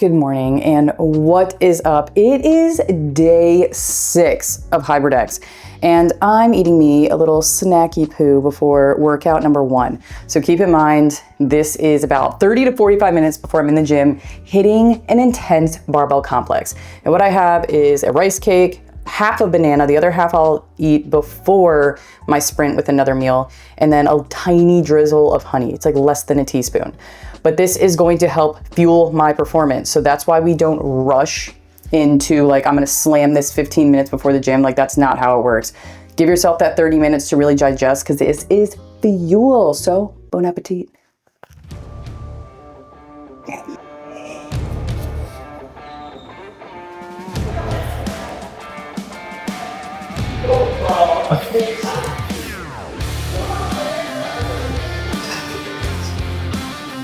Good morning, and what is up? It is day 6 of Hybrid X, and I'm eating me a little snacky poo before workout number 1. So keep in mind, this is about 30 to 45 minutes before I'm in the gym hitting an intense barbell complex. And what I have is a rice cake, half a banana, the other half I'll eat before my sprint with another meal, and then a tiny drizzle of honey. It's like less than a teaspoon. But this is going to help fuel my performance. So that's why we don't rush into like, I'm gonna slam this 15 minutes before the gym. Like, that's not how it works. Give yourself that 30 minutes to really digest, because this is fuel. So bon appetit.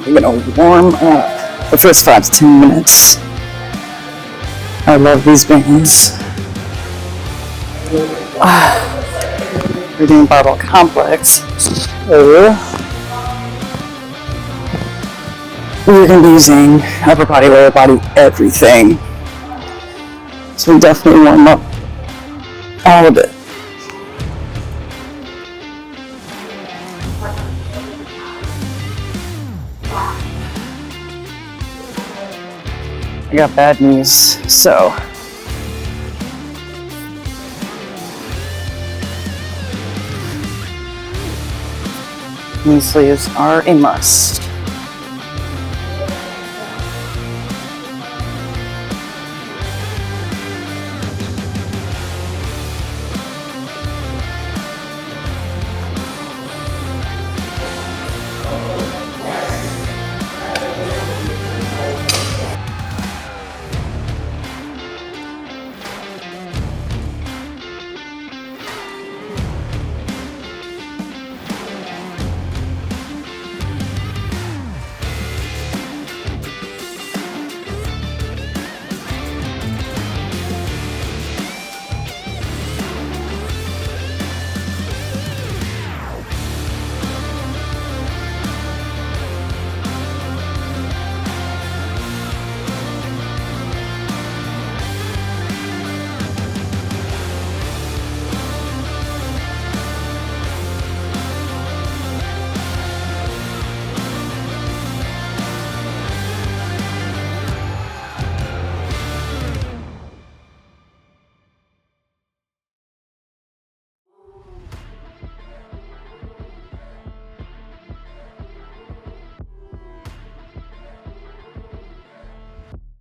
I'm gonna warm up the first 5 to 10 minutes. I love these bands. We're doing barbell complex. So we're gonna be using upper body, lower body, everything. So we definitely warm up all of it. I got bad knees, so knee sleeves are a must.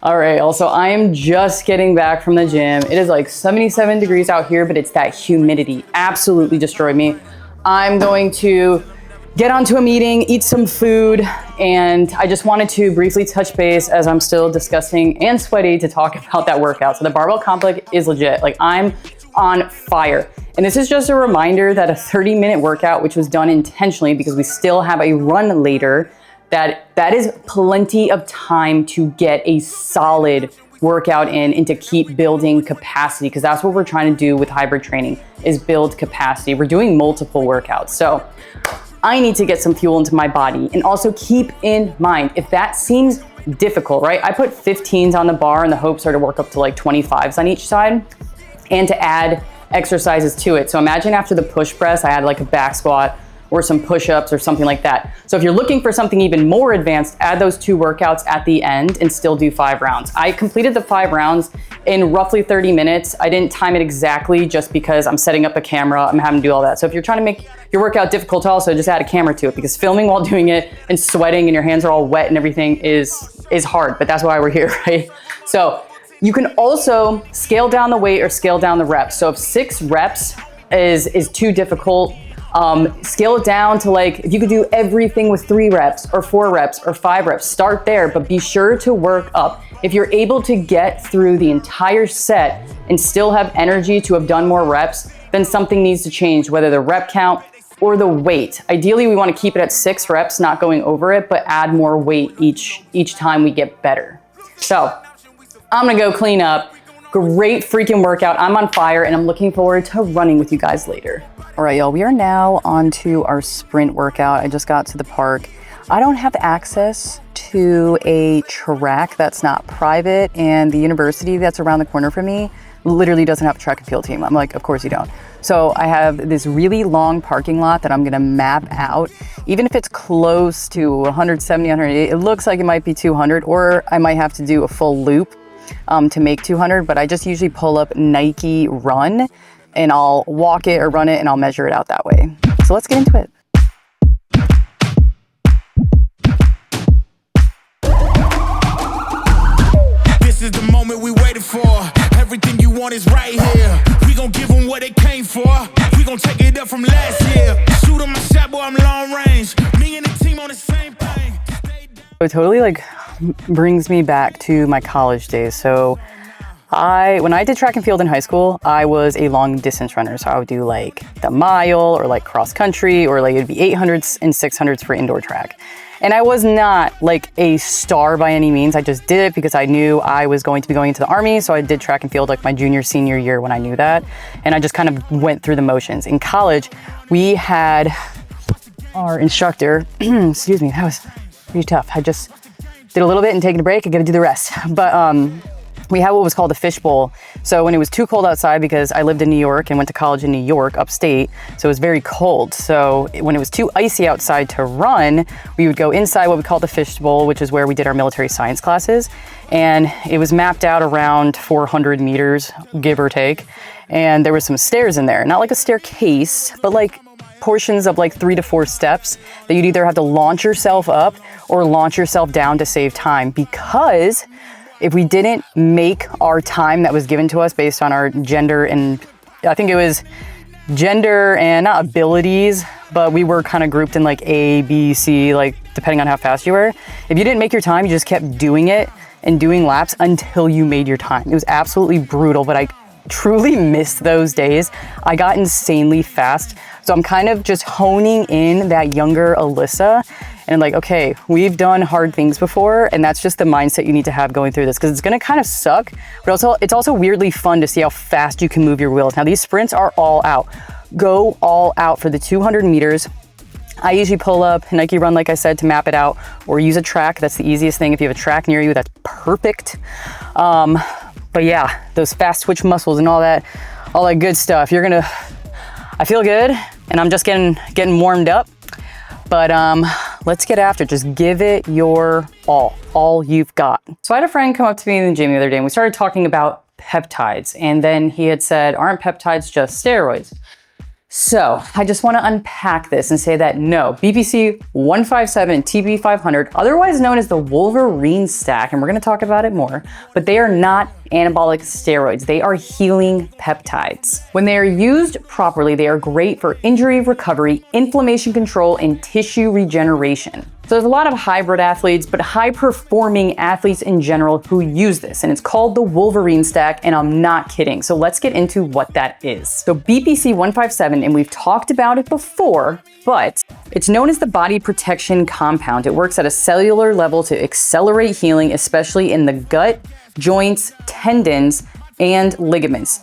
All right, also I am just getting back from the gym. It is like 77 degrees out here, but it's that humidity absolutely destroyed me. I'm going to get onto a meeting, eat some food, and I just wanted to briefly touch base as I'm still disgusting and sweaty to talk about that workout. So the barbell complex is legit. Like, I'm on fire. And this is just a reminder that a 30-minute workout, which was done intentionally because we still have a run later, that is plenty of time to get a solid workout in and to keep building capacity, because that's what we're trying to do with hybrid training, is build capacity. We're doing multiple workouts. So I need to get some fuel into my body. And also keep in mind, if that seems difficult, right? I put 15s on the bar and the hopes are to work up to like 25s on each side and to add exercises to it. So imagine after the push press, I had like a back squat or some push-ups or something like that. So if you're looking for something even more advanced, add those 2 workouts at the end and still do 5 rounds. I completed the 5 rounds in roughly 30 minutes. I didn't time it exactly just because I'm setting up a camera, I'm having to do all that. So if you're trying to make your workout difficult also, just add a camera to it, because filming while doing it and sweating and your hands are all wet and everything is hard, but that's why we're here, right? So you can also scale down the weight or scale down the reps. So if 6 reps is too difficult, scale it down to, like, if you could do everything with 3 reps or 4 reps or 5 reps, start there, but be sure to work up. If you're able to get through the entire set and still have energy to have done more reps, then something needs to change, whether the rep count or the weight. Ideally, we want to keep it at 6 reps, not going over it, but add more weight each time we get better. So I'm gonna go clean up. Great freaking workout. I'm on fire and I'm looking forward to running with you guys later. All right, y'all, we are now on to our sprint workout. I just got to the park. I don't have access to a track that's not private, and the university that's around the corner from me literally doesn't have a track and field team. I'm like, of course you don't. So I have this really long parking lot that I'm gonna map out. Even if it's close to 170, 180, it looks like it might be 200, or I might have to do a full loop to make 200, but I just usually pull up Nike Run and I'll walk it or run it and I'll measure it out that way. So let's get into it. This is the moment we waited for. Everything you want is right here. We gon' give them what they came for. We gon' take it up from last year. Shoot 'em my shot, boy, I'm long range. Me and the team on the same thing. It totally like brings me back to my college days. So when I did track and field in high school, I was a long distance runner. So I would do like the mile or like cross country, or like it'd be 800s and 600s for indoor track. And I was not like a star by any means. I just did it because I knew I was going to be going into the Army. So I did track and field like my junior, senior year when I knew that. And I just kind of went through the motions. In college, we had our instructor, excuse me, that was pretty tough. I just did a little bit and taking a break. I got to do the rest. But we had what was called a fishbowl. So when it was too cold outside, because I lived in New York and went to college in New York, upstate, so it was very cold. So when it was too icy outside to run, we would go inside what we call the fishbowl, which is where we did our military science classes. And it was mapped out around 400 meters, give or take. And there was some stairs in there, not like a staircase, but like portions of like 3 to 4 steps that you'd either have to launch yourself up or launch yourself down to save time, because if we didn't make our time that was given to us based on our gender, and I think it was gender and not abilities, but we were kind of grouped in like A, B, C, like depending on how fast you were. If you didn't make your time, you just kept doing it and doing laps until you made your time. It was absolutely brutal, but I truly missed those days. I got insanely fast. So I'm kind of just honing in that younger Alyssa and like, okay, we've done hard things before, and that's just the mindset you need to have going through this, because it's gonna kind of suck, but it's also weirdly fun to see how fast you can move your wheels. Now these sprints are all out. Go all out for the 200 meters. I usually pull up Nike Run, like I said, to map it out, or use a track. That's the easiest thing. If you have a track near you, that's perfect. But yeah, those fast twitch muscles and all that good stuff. I feel good, and I'm just getting warmed up. But let's get after it. Just give it your all you've got. So I had a friend come up to me in the gym the other day, and we started talking about peptides. And then he had said, aren't peptides just steroids? So I just want to unpack this and say that no, BPC-157 and TB500, otherwise known as the Wolverine Stack, and we're going to talk about it more, but they are not anabolic steroids. They are healing peptides. When they are used properly, they are great for injury recovery, inflammation control, and tissue regeneration. So there's a lot of hybrid athletes, but high-performing athletes in general who use this, and it's called the Wolverine Stack, and I'm not kidding. So let's get into what that is. So BPC-157, and we've talked about it before, but it's known as the body protection compound. It works at a cellular level to accelerate healing, especially in the gut, joints, tendons, and ligaments.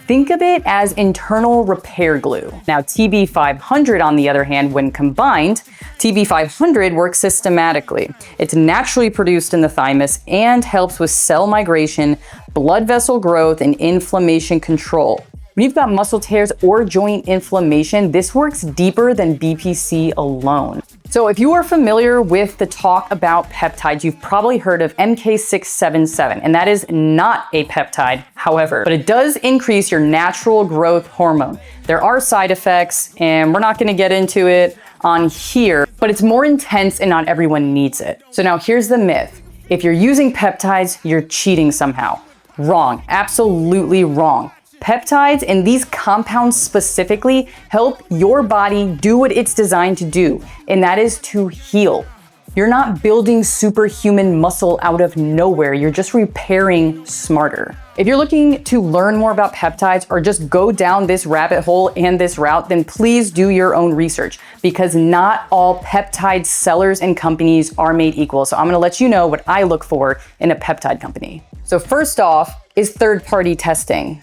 Think of it as internal repair glue. Now, TB500, on the other hand, when combined, TB500 works systematically. It's naturally produced in the thymus and helps with cell migration, blood vessel growth, and inflammation control. When you've got muscle tears or joint inflammation, this works deeper than BPC alone. So if you are familiar with the talk about peptides, you've probably heard of MK677, and that is not a peptide, however, but it does increase your natural growth hormone. There are side effects, and we're not gonna get into it on here, but it's more intense and not everyone needs it. So now here's the myth. If you're using peptides, you're cheating somehow. Wrong, absolutely wrong. Peptides, and these compounds specifically, help your body do what it's designed to do, and that is to heal. You're not building superhuman muscle out of nowhere, you're just repairing smarter. If you're looking to learn more about peptides or just go down this rabbit hole and this route, then please do your own research, because not all peptide sellers and companies are made equal. So I'm gonna let you know what I look for in a peptide company. So first off is third-party testing.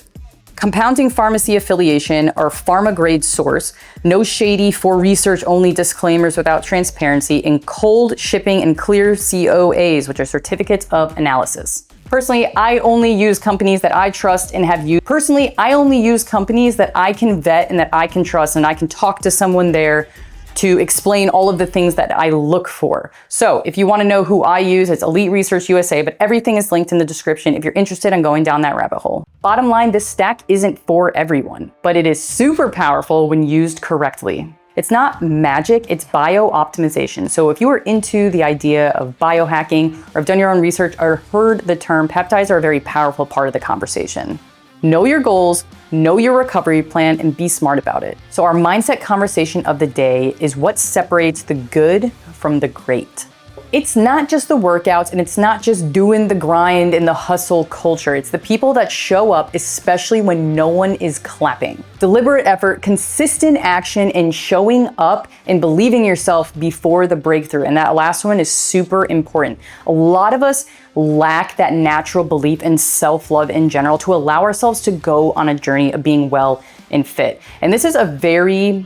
compounding pharmacy affiliation or pharma grade source, no shady for research only disclaimers without transparency, and cold shipping and clear COAs, which are certificates of analysis. Personally, I only use companies that I trust and have used. Personally, I only use companies that I can vet and that I can trust, and I can talk to someone there to explain all of the things that I look for. So if you want to know who I use, it's Elite Research USA, but everything is linked in the description if you're interested in going down that rabbit hole. Bottom line, this stack isn't for everyone, but it is super powerful when used correctly. It's not magic, it's bio-optimization. So if you are into the idea of biohacking or have done your own research or heard the term, peptides are a very powerful part of the conversation. Know your goals, know your recovery plan, and be smart about it. So our mindset conversation of the day is what separates the good from the great. It's not just the workouts and it's not just doing the grind and the hustle culture. It's the people that show up, especially when no one is clapping. Deliberate effort, consistent action, and showing up and believing yourself before the breakthrough. And that last one is super important. A lot of us lack that natural belief in self-love in general to allow ourselves to go on a journey of being well and fit. And this is a very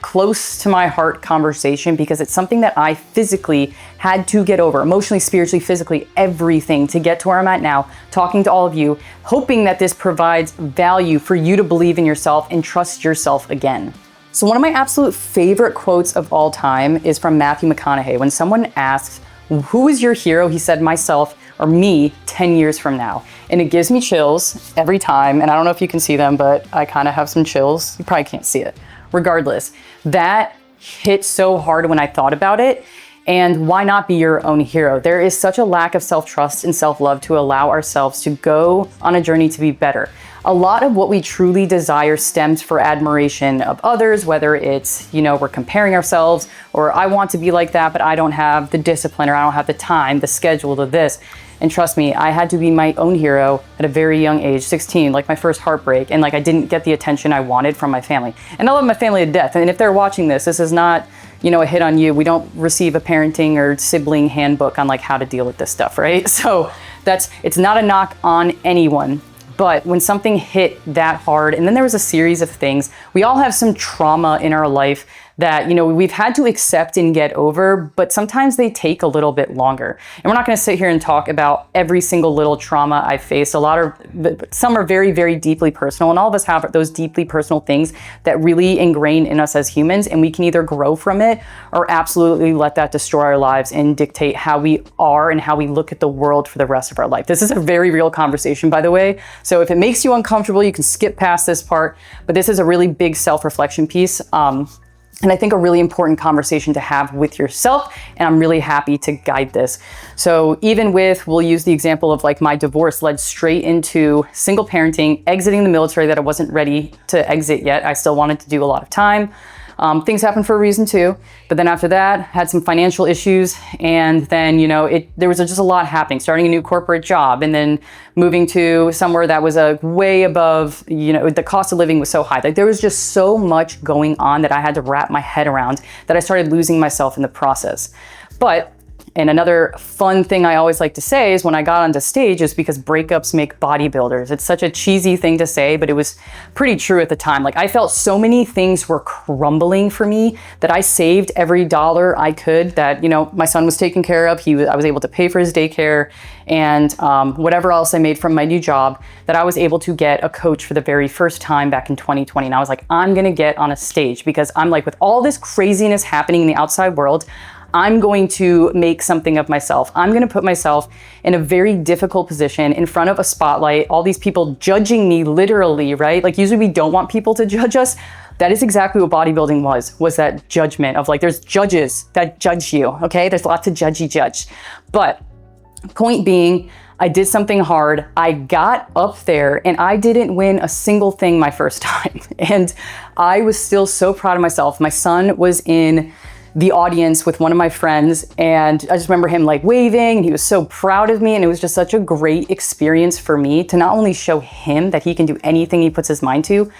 close to my heart conversation because it's something that I physically had to get over, emotionally, spiritually, physically, everything to get to where I'm at now, talking to all of you, hoping that this provides value for you to believe in yourself and trust yourself again. So one of my absolute favorite quotes of all time is from Matthew McConaughey. When someone asks, who is your hero? He said, myself or me 10 years from now. And it gives me chills every time. And I don't know if you can see them, but I kind of have some chills. You probably can't see it. Regardless, that hit so hard when I thought about it. And why not be your own hero? There is such a lack of self-trust and self-love to allow ourselves to go on a journey to be better. A lot of what we truly desire stems for admiration of others, whether it's, we're comparing ourselves or I want to be like that, but I don't have the discipline or I don't have the time, the schedule to this. And trust me, I had to be my own hero at a very young age, 16, like my first heartbreak. And I didn't get the attention I wanted from my family. And I love my family to death. And if they're watching this, this is not, a hit on you. We don't receive a parenting or sibling handbook on how to deal with this stuff, right? So it's not a knock on anyone. But when something hit that hard, and then there was a series of things, we all have some trauma in our life that, we've had to accept and get over, but sometimes they take a little bit longer. And we're not going to sit here and talk about every single little trauma I faced. Some are very, very deeply personal, and all of us have those deeply personal things that really ingrain in us as humans, and we can either grow from it or absolutely let that destroy our lives and dictate how we are and how we look at the world for the rest of our life. This is a very real conversation, by the way. So if it makes you uncomfortable, you can skip past this part, but this is a really big self-reflection piece. And I think a really important conversation to have with yourself, and I'm really happy to guide this. So even we'll use the example of my divorce led straight into single parenting, exiting the military that I wasn't ready to exit yet. I still wanted to do a lot of time. Things happen for a reason too. But then after that, had some financial issues. And then, there was just a lot happening, starting a new corporate job and then moving to somewhere that was way above, the cost of living was so high. There was just so much going on that I had to wrap my head around that I started losing myself in the process. And another fun thing I always like to say is when I got onto stage is because breakups make bodybuilders. It's such a cheesy thing to say, but it was pretty true at the time. I felt so many things were crumbling for me that I saved every dollar I could that, my son was taken care of. I was able to pay for his daycare and whatever else I made from my new job, that I was able to get a coach for the very first time back in 2020. And I was like, I'm gonna get on a stage because I'm with all this craziness happening in the outside world, I'm going to make something of myself. I'm going to put myself in a very difficult position in front of a spotlight, all these people judging me literally, right? Usually we don't want people to judge us. That is exactly what bodybuilding was that judgment of there's judges that judge you, okay? There's lots of judge. But point being, I did something hard. I got up there and I didn't win a single thing my first time. And I was still so proud of myself. My son was in the audience with one of my friends, and I just remember him waving, and he was so proud of me, and it was just such a great experience for me to not only show him that he can do anything he puts his mind to,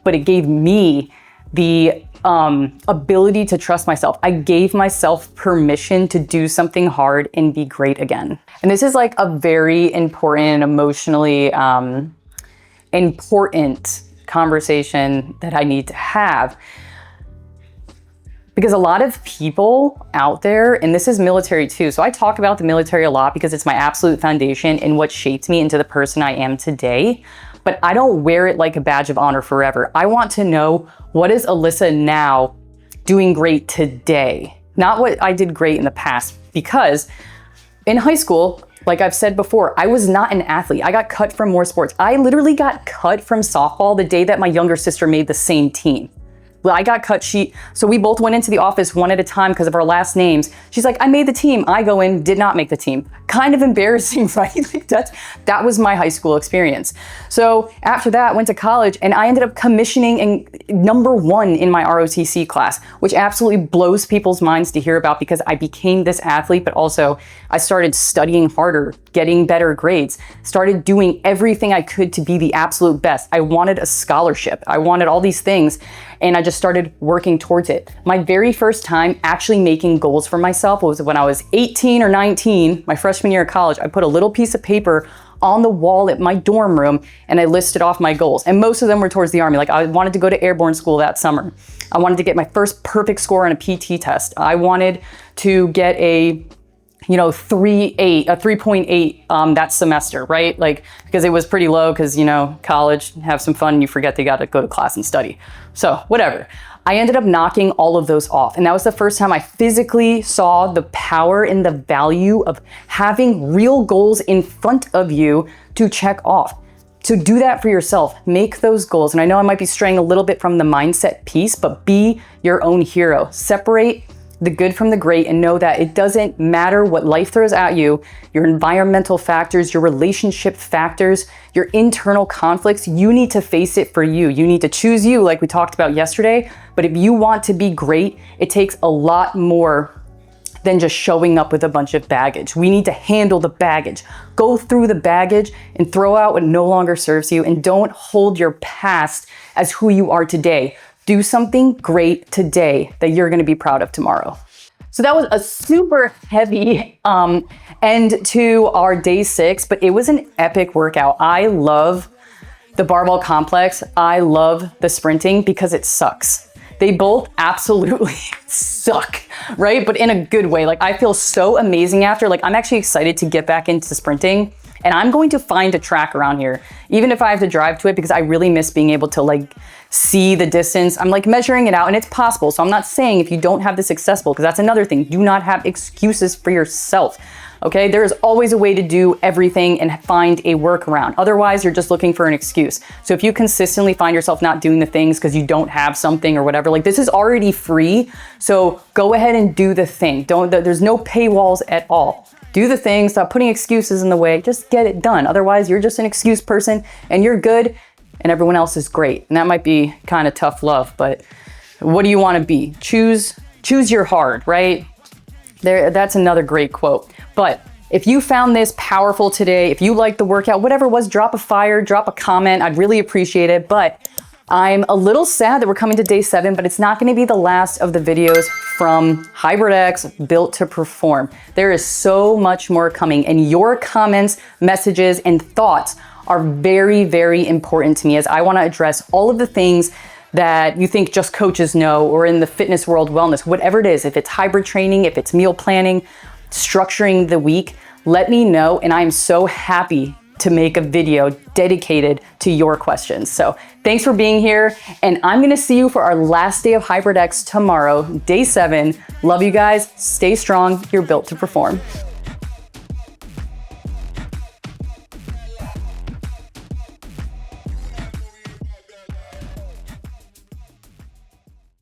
but it gave me the ability to trust myself. I gave myself permission to do something hard and be great again. And this is a very important and emotionally important conversation that I need to have. Because a lot of people out there, and this is military too, so I talk about the military a lot because it's my absolute foundation and what shaped me into the person I am today, but I don't wear it like a badge of honor forever. I want to know, what is Alyssa now doing great today? Not what I did great in the past, because in high school, like I've said before, I was not an athlete. I got cut from more sports. I literally got cut from softball the day that my younger sister made the same team. Well, I got cut. So we both went into the office one at a time because of our last names. She's like, I made the team. I go in, did not make the team. Kind of embarrassing, right? Like that was my high school experience. So after that, went to college and I ended up commissioning and #1 in my ROTC class, which absolutely blows people's minds to hear about because I became this athlete, but also I started studying harder, getting better grades, started doing everything I could to be the absolute best. I wanted a scholarship. I wanted all these things. And I just started working towards it. My very first time actually making goals for myself was when I was 18 or 19, my freshman year of college. I put a little piece of paper on the wall at my dorm room and I listed off my goals. And most of them were towards the Army. Like I wanted to go to airborne school that summer. I wanted to get my first perfect score on a PT test. I wanted to get a 3.8 that semester, right? Like, because it was pretty low because, college, have some fun, you forget they got to go to class and study. So whatever. I ended up knocking all of those off. And that was the first time I physically saw the power and the value of having real goals in front of you to check off. To do that for yourself, make those goals. And I know I might be straying a little bit from the mindset piece, but be your own hero. Separate the good from the great and know that it doesn't matter what life throws at you, your environmental factors, your relationship factors, your internal conflicts, you need to face it for you. You need to choose you like we talked about yesterday. But if you want to be great, it takes a lot more than just showing up with a bunch of baggage. We need to handle the baggage. Go through the baggage and throw out what no longer serves you, and don't hold your past as who you are today. Do something great today that you're gonna be proud of tomorrow. So that was a super heavy end to our day 6, but it was an epic workout. I love the barbell complex. I love the sprinting because it sucks. They both absolutely suck, right? But in a good way. Like I feel so amazing after. Like I'm actually excited to get back into sprinting. And I'm going to find a track around here, even if I have to drive to it, because I really miss being able to see the distance. I'm measuring it out and it's possible. So I'm not saying if you don't have this accessible, because that's another thing. Do not have excuses for yourself. Okay, there is always a way to do everything and find a workaround. Otherwise, you're just looking for an excuse. So if you consistently find yourself not doing the things because you don't have something or whatever, this is already free. So go ahead and do the thing. There's no paywalls at all. Do the thing, stop putting excuses in the way, just get it done. Otherwise, you're just an excuse person and you're good and everyone else is great. And that might be kind of tough love, but what do you want to be? Choose your heart, right? That's another great quote. But if you found this powerful today, if you liked the workout, whatever it was, drop a fire, drop a comment. I'd really appreciate it. But I'm a little sad that we're coming to day 7, but it's not going to be the last of the videos from HybridX Built to Perform. There is so much more coming, and your comments, messages, and thoughts are very, very important to me as I want to address all of the things that you think just coaches know, or in the fitness world, wellness, whatever it is. If it's hybrid training, if it's meal planning, structuring the week, let me know. And I'm so happy to make a video dedicated to your questions. So thanks for being here. And I'm gonna see you for our last day of HybridX tomorrow, day 7. Love you guys, stay strong, you're built to perform.